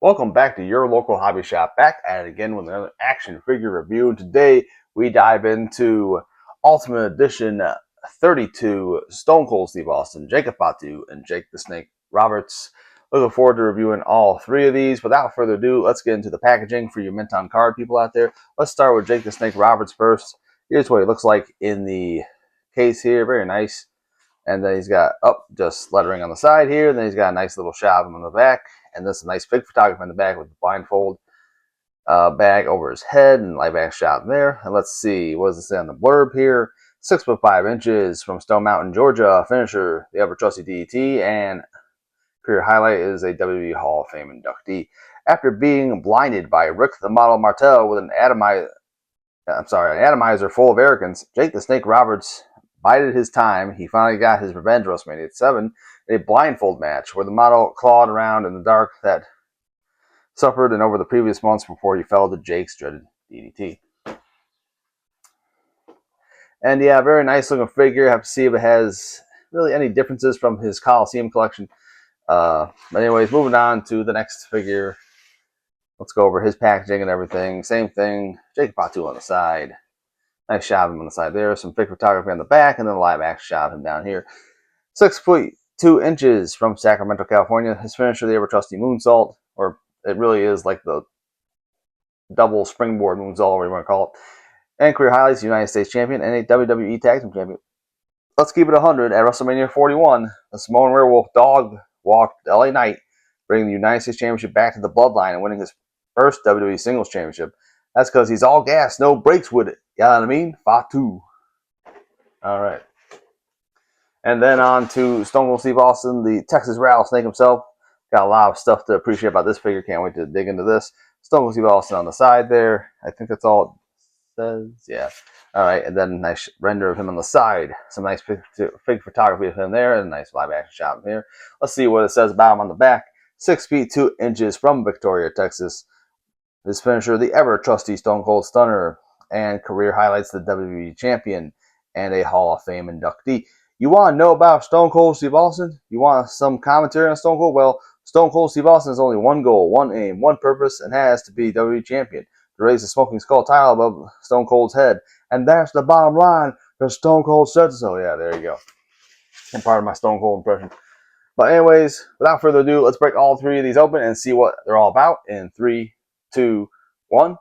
Welcome back to your local hobby shop. Back at it again with another action figure review. And today we dive into Ultimate Edition 32 Stone Cold Steve Austin, Jacob Fatu, and Jake the Snake Roberts. Looking forward to reviewing all three of these. Without further ado, let's get into the packaging for your mint on card people out there. Let's start with Jake the Snake Roberts first. Here's what he looks like in the case here. Very nice. And then he's got just lettering on the side here. And then he's got a nice little shot of him on the back. And this is a nice big photography in the back with the blindfold bag over his head and light back shot there. And let's see, what does it say on the blurb here? 6'5" from Stone Mountain, Georgia. Finisher, the ever trusty DET, and career highlight is a WWE Hall of Fame inductee. After being blinded by Rick the Model Martel with an atomizer full of arrogance, Jake the Snake Roberts bided his time. He finally got his revenge WrestleMania 7, a blindfold match where the model clawed around in the dark that suffered and over the previous months before he fell to Jake's dreaded DDT. And yeah, very nice looking figure. Have to see if it has really any differences from his Coliseum collection. But anyways, moving on to the next figure. Let's go over his packaging and everything. Same thing. Jake Fatu on the side. Nice shot of him on the side there. Some fake photography on the back, and then a live action shot of him down here. 6'2" from Sacramento, California. His finisher, the ever trusty moonsault, or it really is like the double springboard moonsault, whatever you want to call it. And career highlights: United States champion and a WWE Tag Team champion. Let's keep it 100 at WrestleMania 41. The Samoan Werewolf dog walked LA Knight, bringing the United States Championship back to the Bloodline and winning his first WWE Singles Championship. That's because he's all gas, no brakes with it. You know what I mean? Fatu. All right. And then on to Stone Cold Steve Austin, the Texas Rattlesnake himself. Got a lot of stuff to appreciate about this figure. Can't wait to dig into this. Stone Cold Steve Austin on the side there. I think that's all it says. Yeah. All right. And then a nice render of him on the side. Some nice fake photography of him there. And a nice live action shot of him here. Let's see what it says about him on the back. 6'2" from Victoria, Texas. His finisher, the ever trusty Stone Cold Stunner, and career highlights: the WWE Champion and a Hall of Fame inductee. You want to know about Stone Cold Steve Austin? You want some commentary on Stone Cold? Well, Stone Cold Steve Austin has only one goal, one aim, one purpose, and has to be WWE Champion, to raise the Smoking Skull title above Stone Cold's head. And that's the bottom line, because Stone Cold said so. Yeah, there you go. And part of my Stone Cold impression. But anyways, without further ado, let's break all three of these open and see what they're all about in 3, 2, 1.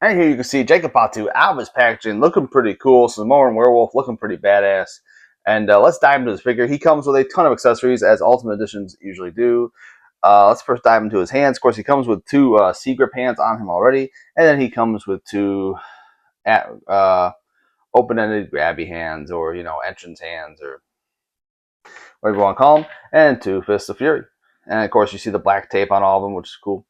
And here you can see Jacob Fatu out of his packaging, looking pretty cool. Samoan Werewolf looking pretty badass. And let's dive into this figure. He comes with a ton of accessories, as Ultimate Editions usually do. Let's first dive into his hands. Of course, he comes with two C-grip hands on him already. And then he comes with two open-ended grabby hands, or, entrance hands, or whatever you want to call them. And two Fists of Fury. And, of course, you see the black tape on all of them, which is cool.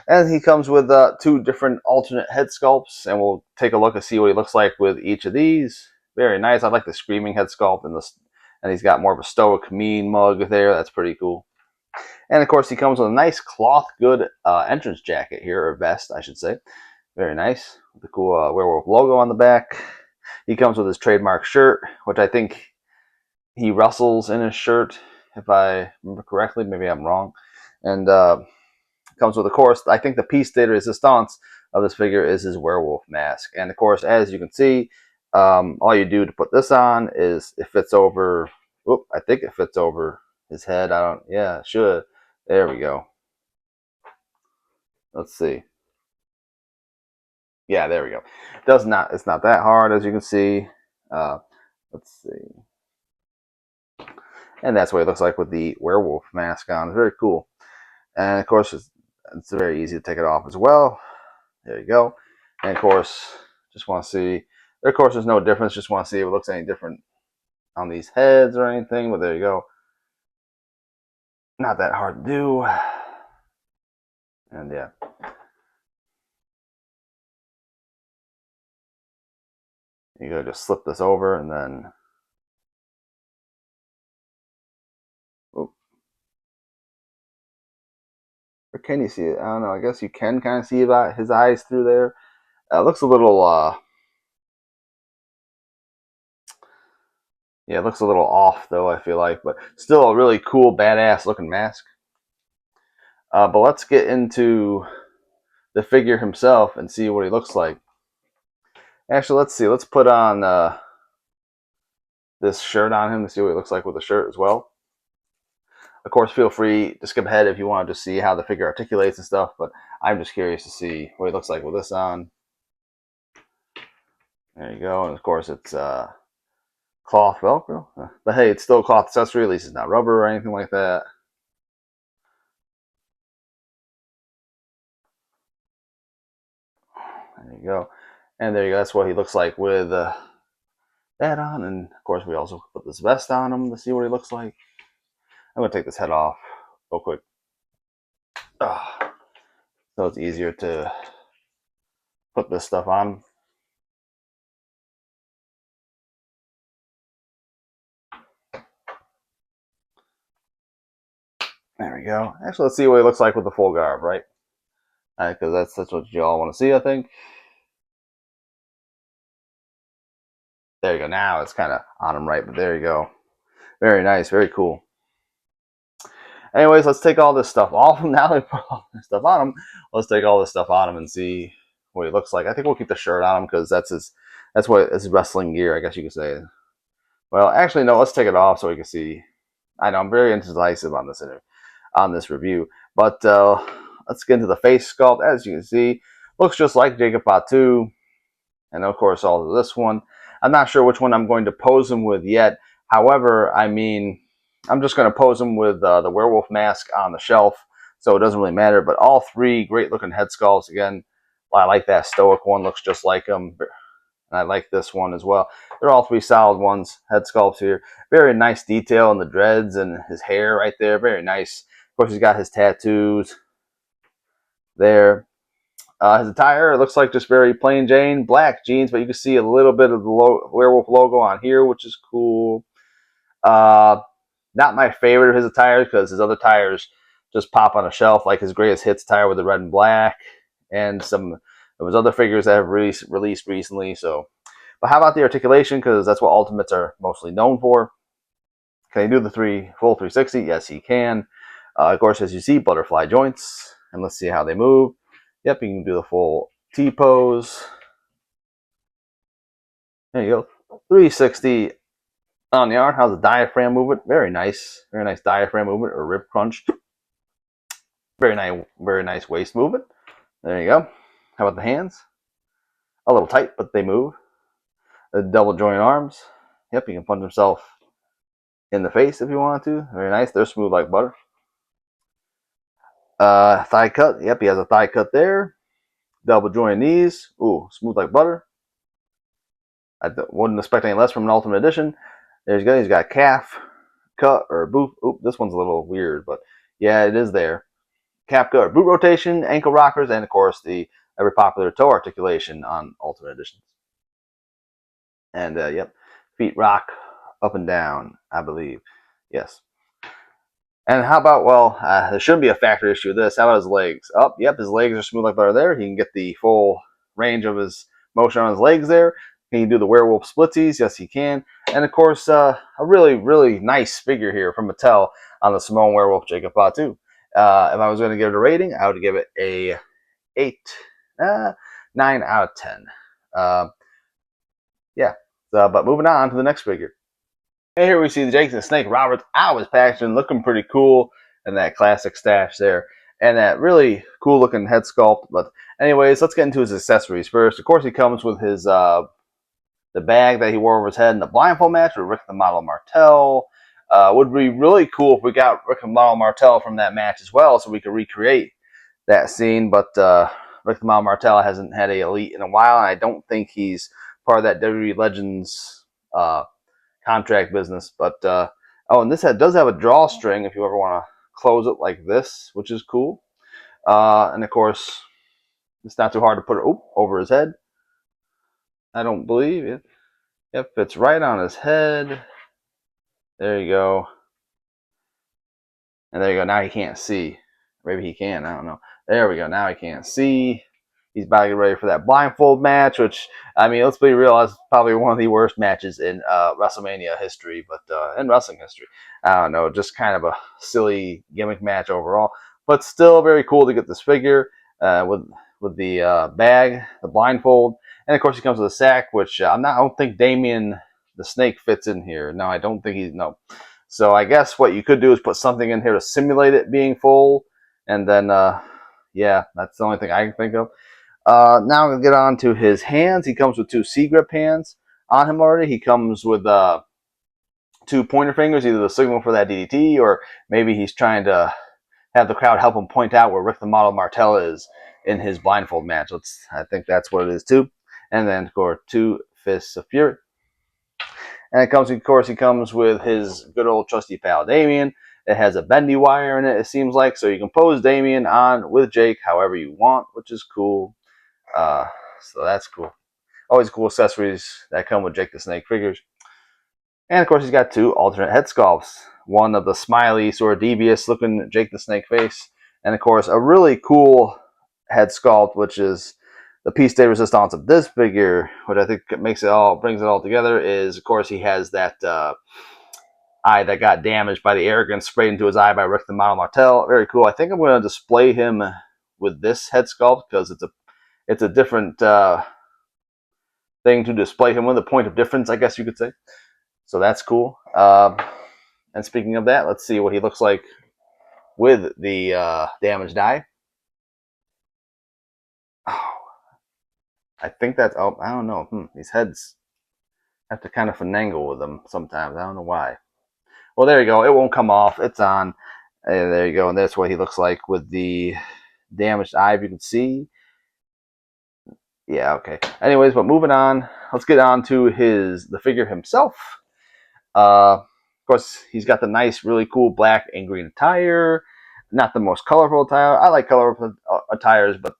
And he comes with two different alternate head sculpts. And we'll take a look and see what he looks like with each of these. Very nice. I like the screaming head sculpt, and he's got more of a stoic, mean mug there. That's pretty cool. And of course, he comes with a nice cloth good entrance jacket here, or vest, I should say. Very nice. With the cool werewolf logo on the back. He comes with his trademark shirt, which I think he wrestles in his shirt, if I remember correctly. Maybe I'm wrong. And comes with, of course, I think the piece de resistance of this figure is his werewolf mask. And of course, as you can see, all you do to put this on is it fits over. I think it fits over his head. Yeah, it should. There we go. Let's see. Yeah, there we go. It's not that hard, as you can see. Let's see. And that's what it looks like with the werewolf mask on. It's very cool. And of course, it's very easy to take it off as well. There you go. And of course, just want to see. Of course, there's no difference. Just want to see if it looks any different on these heads or anything. But there you go. Not that hard to do. And yeah. You gotta just slip this over and then. Or can you see it? I don't know. I guess you can kind of see about his eyes through there. It looks a little. Yeah, it looks a little off though, I feel like, but still a really cool, badass looking mask. But let's get into the figure himself and see what he looks like. Actually, let's see. Let's put on this shirt on him to see what he looks like with the shirt as well. Of course, feel free to skip ahead if you want to just see how the figure articulates and stuff, but I'm just curious to see what he looks like with this on. There you go. And of course, it's cloth Velcro. But hey, it's still a cloth accessory. At least it's not rubber or anything like that. There you go. And there you go. That's what he looks like with that on. And of course, we also put this vest on him to see what he looks like. I'm going to take this head off real quick. So it's easier to put this stuff on. There we go. Actually, let's see what he looks like with the full garb, right? Because that's what you all want to see, I think. There you go. Now it's kind of on him, right? But there you go. Very nice. Very cool. Anyways, let's take all this stuff off him. Now that we put all this stuff on him, let's take all this stuff on him and see what he looks like. I think we'll keep the shirt on him because that's his wrestling gear, I guess you could say. Well, actually, no. Let's take it off so we can see. I know I'm very indecisive on this review, but let's get into the face sculpt. As you can see, looks just like Jacob Fatu, and of course, all of this one. I'm not sure which one I'm going to pose him with yet. However, I mean, I'm just going to pose him with the werewolf mask on the shelf, so it doesn't really matter. But all three great-looking head sculpts. Again, I like that stoic one. Looks just like him. And I like this one as well. They're all three solid ones, head sculpts here. Very nice detail in the dreads and his hair right there. Very nice. Of course, he's got his tattoos there. His attire looks like just very plain Jane, black jeans, but you can see a little bit of the werewolf logo on here, which is cool. Not my favorite of his attire because his other tires just pop on a shelf, like his greatest hits tire with the red and black, and some of his other figures that have released recently. So, but how about the articulation? Because that's what Ultimates are mostly known for. Can he do the full 360? Yes, he can. Of course, as you see, butterfly joints, and let's see how they move. Yep, you can do the full T pose. There you go. 360 on the arm. How's the diaphragm movement? Very nice. Very nice diaphragm movement or rib crunch. Very nice waist movement. There you go. How about the hands? A little tight, but they move. The double joint arms. Yep, he can punch himself in the face if you want to. Very nice. They're smooth like butter. Thigh cut. Yep, he has a thigh cut there. Double joint knees. Ooh, smooth like butter. I wouldn't expect any less from an Ultimate Edition. There you go. He's got calf cut or boot. Oop, this one's a little weird, but yeah, it is there. Calf cut or boot rotation, ankle rockers, and of course the ever popular toe articulation on Ultimate Editions. And yep, feet rock up and down, I believe. Yes. And how about, well, there shouldn't be a factor issue with this. How about his legs? Oh, yep, his legs are smooth like butter there. He can get the full range of his motion on his legs there. Can he do the werewolf splitsies? Yes, he can. And of course, a really, really nice figure here from Mattel on the Samoan werewolf Jacob Fatu. If I was going to give it a rating, I would give it a 9 out of 10. Yeah. But moving on to the next figure. And here we see the Jake the Snake Roberts out of his packaging, looking pretty cool, and that classic stash there, and that really cool looking head sculpt. But anyways, let's get into his accessories first. Of course, he comes with his the bag that he wore over his head in the blindfold match with Rick the Model Martel. Would be really cool if we got Rick the Model Martel from that match as well, so we could recreate that scene. But Rick the Model Martel hasn't had a elite in a while, and I don't think he's part of that WWE Legends contract business. But oh, and this head does have a drawstring if you ever want to close it like this, which is cool. And of course, it's not too hard to put it over his head. I don't believe it. Yep, it's right on his head. There you go. And there you go. Now he can't see. Maybe he can. I don't know. There we go. Now he can't see. He's about to get ready for that blindfold match, which, I mean, let's be real, that's probably one of the worst matches in WrestleMania history, but in wrestling history. I don't know, just kind of a silly gimmick match overall. but still very cool to get this figure with the bag, the blindfold, and of course he comes with a sack, which I don't think Damien the Snake fits in here. No, I don't think he's no. So I guess what you could do is put something in here to simulate it being full, and then yeah, that's the only thing I can think of. Now I'm gonna get on to his hands. He comes with two C grip hands on him already. He comes with two pointer fingers, either the signal for that DDT, or maybe he's trying to have the crowd help him point out where Rick the Model Martel is in his blindfold match. I think that's what it is too. And then, of course, two fists of fury. And it comes, of course, he comes with his good old trusty pal Damien. It has a bendy wire in it, it seems like, so you can pose Damien on with Jake however you want, which is cool. So that's cool. Always cool accessories that come with Jake the Snake figures. And of course, he's got two alternate head sculpts. One of the smiley, sort of devious looking Jake the Snake face. And of course, a really cool head sculpt, which is the piece de resistance of this figure, which I think brings it all together, is of course he has that eye that got damaged by the arrogance sprayed into his eye by Rick the Model Martel. Very cool. I think I'm going to display him with this head sculpt because it's a different thing to display him with, a point of difference, I guess you could say. So that's cool. And speaking of that, let's see what he looks like with the damaged eye. Oh, I think that's, oh, I don't know. These heads have to kind of finagle with them sometimes. I don't know why. Well, there you go. It won't come off. It's on. And there you go. And that's what he looks like with the damaged eye, if you can see. Yeah, okay. Anyways, but moving on. Let's get on to the figure himself. Of course, he's got the nice, really cool black and green attire. Not the most colorful attire. I like colorful attires, but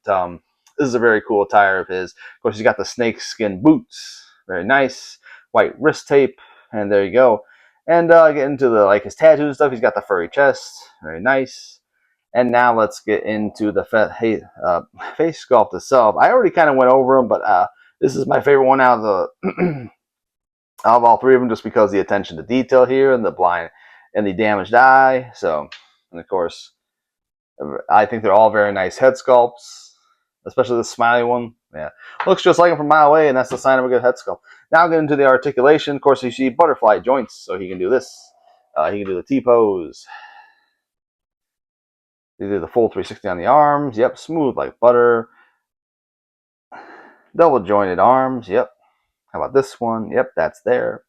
this is a very cool attire of his. Of course, he's got the snake skin boots. Very nice. White wrist tape. And there you go. And get into his tattoos and stuff. He's got the furry chest. Very nice. And now let's get into the face sculpt itself. I already kind of went over him, but this is my favorite one out of the out of all three of them, just because of the attention to detail here and the damaged eye. So, and of course, I think they're all very nice head sculpts, especially the smiley one. Yeah, looks just like him from a mile away, and that's the sign of a good head sculpt. Now I'll get into the articulation. Of course, you see butterfly joints, so he can do this. He can do the T-pose. He do the full 360 on the arms. Yep, smooth like butter. Double jointed arms. Yep. How about this one? Yep, that's there.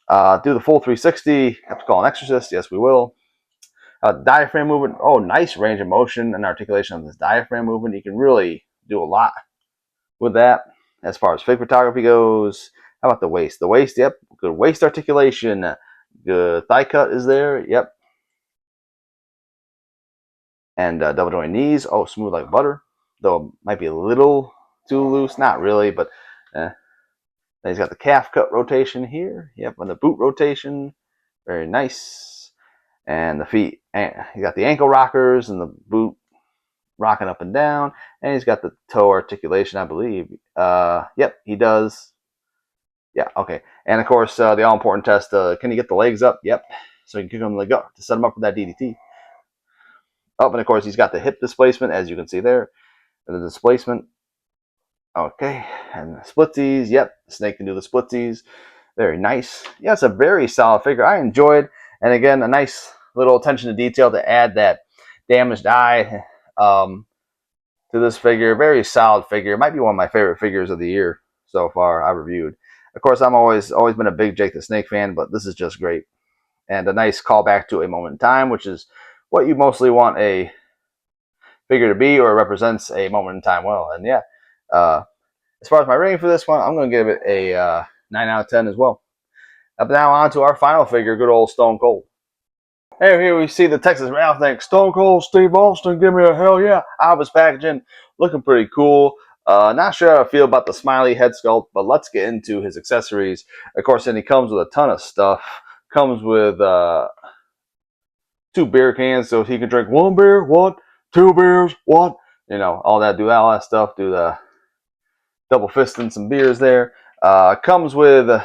Do the full 360. Have to call an exorcist. Yes, we will. Diaphragm movement. Oh, nice range of motion and articulation of this diaphragm movement. You can really do a lot with that as far as fig photography goes. How about the waist? The waist, yep. Good waist articulation. Good thigh cut is there. Yep. And double joint knees. Oh, smooth like butter. Though it might be a little too loose. Not really, but then he's got the calf cut rotation here. Yep, and the boot rotation. Very nice. And the feet. He's got the ankle rockers and the boot rocking up and down. And he's got the toe articulation, I believe. Yep, he does. Yeah, okay. And of course, the all-important test, can he get the legs up? Yep. So you can kick him the leg up to set him up for that DDT. Oh, and of course, he's got the hip displacement, as you can see there. The displacement. Okay, and the splitsies. Yep, Snake can do the splitsies. Very nice. Yeah, it's a very solid figure. I enjoyed, and again, a nice little attention to detail to add that damaged eye to this figure. Very solid figure. It might be one of my favorite figures of the year so far I reviewed. Of course, I'm always been a big Jake the Snake fan, but this is just great. And a nice callback to a moment in time, which is what you mostly want a figure to be, or represents a moment in time well. And yeah, as far as my rating for this one, I'm going to give it a 9 out of 10 as well. Up now on to our final figure, good old Stone Cold. Here we see the Texas Rattlesnake, Stone Cold Steve Austin, give me a hell yeah. Albus packaging, looking pretty cool. Not sure how I feel about the smiley head sculpt, but let's get into his accessories. Of course, then he comes with a ton of stuff. Comes with 2 beer cans, so he can drink 1 beer, what? 2 beers, what? You know, all that stuff, do the double fisting some beers there. Comes with the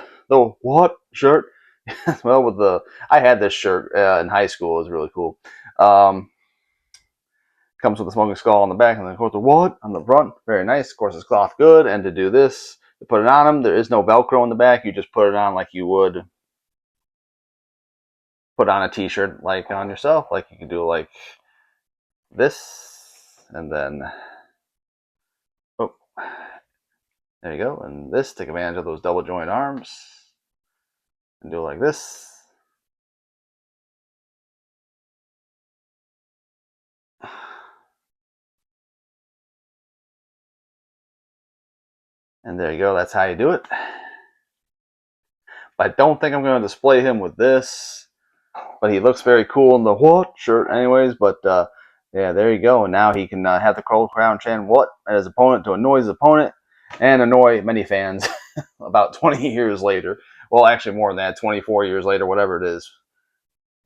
what shirt? Well, I had this shirt in high school. It was really cool. Comes with a smoking skull on the back, and then of course the what on the front. Very nice. Of course, it's cloth good. And to do this, to put it on him, there is no Velcro in the back. You just put it on like you would put on a t-shirt, like on yourself. Like you can do like this, and then oh, there you go. And this, take advantage of those double joint arms, and do it like this. And there you go. That's how you do it. But I don't think I'm going to display him with this. But he looks very cool in the what shirt anyways. But yeah, there you go. And now he can have the Cold Crown chant what at his opponent to annoy his opponent and annoy many fans about 20 years later. Well, actually more than that, 24 years later, whatever it is.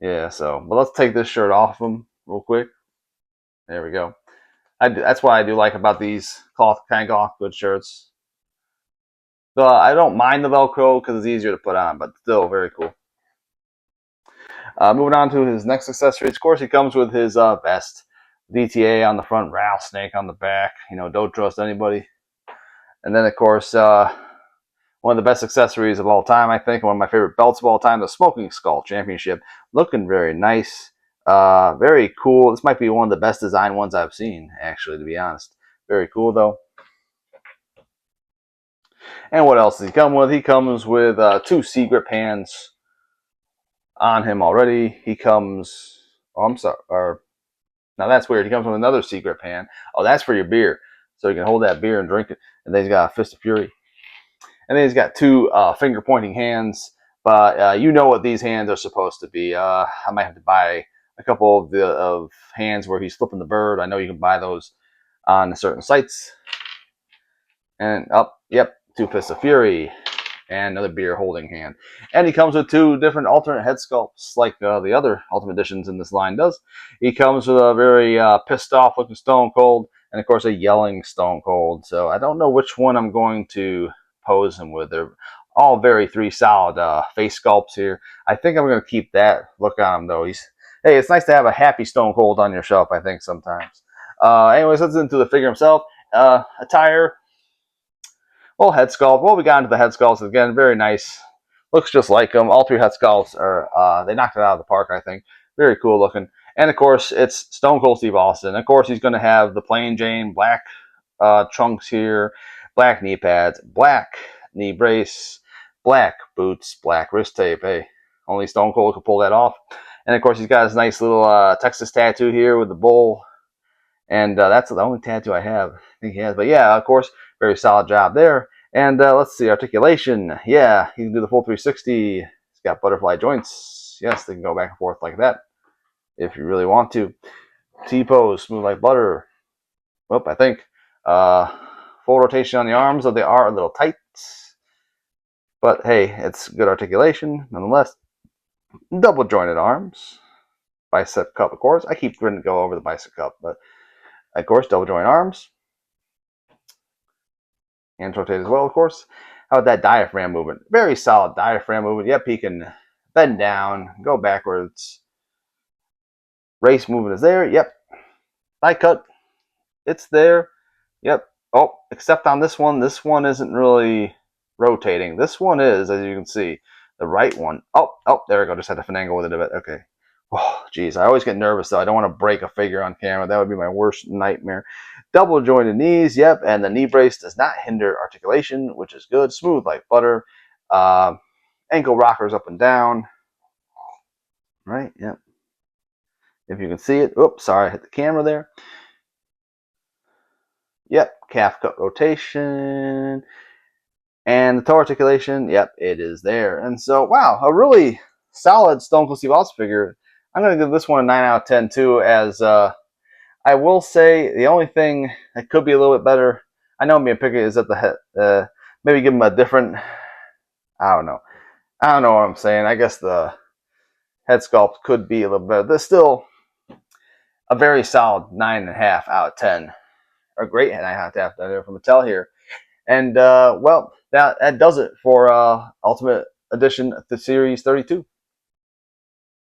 Yeah, so, but let's take this shirt off him real quick. There we go. That's what I do like about these cloth good shirts. So I don't mind the Velcro because it's easier to put on, but still very cool. Moving on to his next accessories. Of course, he comes with his vest. DTA on the front, rattlesnake on the back. You know, don't trust anybody. And then, of course, one of the best accessories of all time, I think, one of my favorite belts of all time, the Smoking Skull Championship. Looking very nice. Very cool. This might be one of the best design ones I've seen, actually, to be honest. Very cool, though. And what else does he come with? He comes with 2 sea grip hands on him already. He comes... Oh, I'm sorry. Now that's weird. He comes with another sea grip hand. Oh, that's for your beer. So you can hold that beer and drink it. And then he's got a Fist of Fury. And then he's got 2 finger-pointing hands. But you know what these hands are supposed to be. I might have to buy a couple of hands where he's flipping the bird. I know you can buy those on certain sites. And yep, 2 Fists of Fury. And another beer holding hand. And he comes with 2 different alternate head sculpts, like the other Ultimate Editions in this line does. He comes with a very pissed off looking Stone Cold, and of course a yelling Stone Cold. So I don't know which one I'm going to pose him with. They're all very 3 solid face sculpts here. I think I'm going to keep that look on him, though. Hey, it's nice to have a happy Stone Cold on your shelf, I think, sometimes. Anyways, let's into the figure himself. Attire. Well, head sculpt. Well, we got into the head sculpts again. Very nice. Looks just like them. All 3 head sculpts are, they knocked it out of the park, I think. Very cool looking. And, of course, it's Stone Cold Steve Austin. Of course, he's going to have the plain Jane black trunks here, black knee pads, black knee brace, black boots, black wrist tape. Hey, only Stone Cold could pull that off. And, of course, he's got his nice little Texas tattoo here with the bull. And that's the only tattoo I have. I think he has. But, yeah, of course, very solid job there. And let's see, articulation. Yeah, he can do the full 360. He's got butterfly joints. Yes, they can go back and forth like that if you really want to. T-pose, smooth like butter. Well, I think full rotation on the arms, though they are a little tight. But, hey, it's good articulation nonetheless. Double jointed arms. Bicep cup, of course. I keep trying to go over the bicep cup, but, of course, double joint arms. Hands rotate as well, of course. How about that diaphragm movement? Very solid diaphragm movement. Yep, he can bend down, go backwards. Race movement is there. Yep. Thigh cut. It's there. Yep. Oh, except on this one isn't really rotating. This one is, as you can see, the right one. Oh, there we go. Just had to finagle with it a bit. Okay. Oh, geez. I always get nervous, though. I don't want to break a figure on camera. That would be my worst nightmare. Double jointed knees, yep, and the knee brace does not hinder articulation, which is good. Smooth like butter. Ankle rockers up and down. Right, yep. If you can see it. Oops, sorry, I hit the camera there. Yep, calf cut rotation. And the toe articulation, yep, it is there. And so, wow, a really solid Stone Cold Steve Austin figure. I'm going to give this one a 9 out of 10, too, as I will say the only thing that could be a little bit better, I know I'm being picky, is that the head, maybe give him a different, I don't know what I'm saying. I guess the head sculpt could be a little better. There's still a very solid 9.5 out of 10. A great 9.5 from Mattel here. And, well, that does it for Ultimate Edition the Series 32.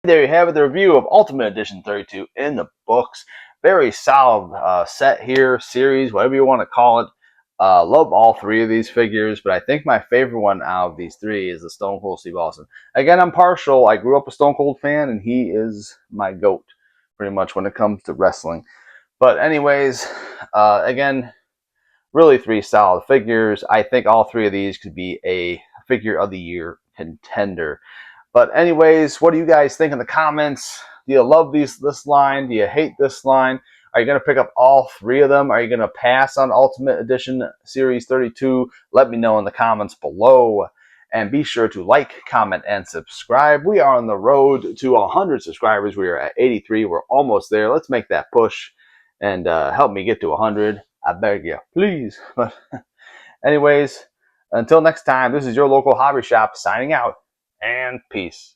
There you have it, the review of Ultimate Edition 32 in the books. very solid set here, series, whatever you want to call it. Love all three of these figures, but I think my favorite one out of these three is the Stone Cold Steve Austin. Again, I'm partial. I grew up a Stone Cold fan, and he is my GOAT, pretty much, when it comes to wrestling. But anyways, again, really three solid figures. I think all three of these could be a figure of the year contender. But anyways, what do you guys think in the comments? Do you love this line? Do you hate this line? Are you going to pick up all three of them? Are you going to pass on Ultimate Edition Series 32? Let me know in the comments below. And be sure to like, comment, and subscribe. We are on the road to 100 subscribers. We are at 83. We're almost there. Let's make that push and help me get to 100. I beg you, please. But anyways, until next time, this is your local hobby shop signing out, and peace.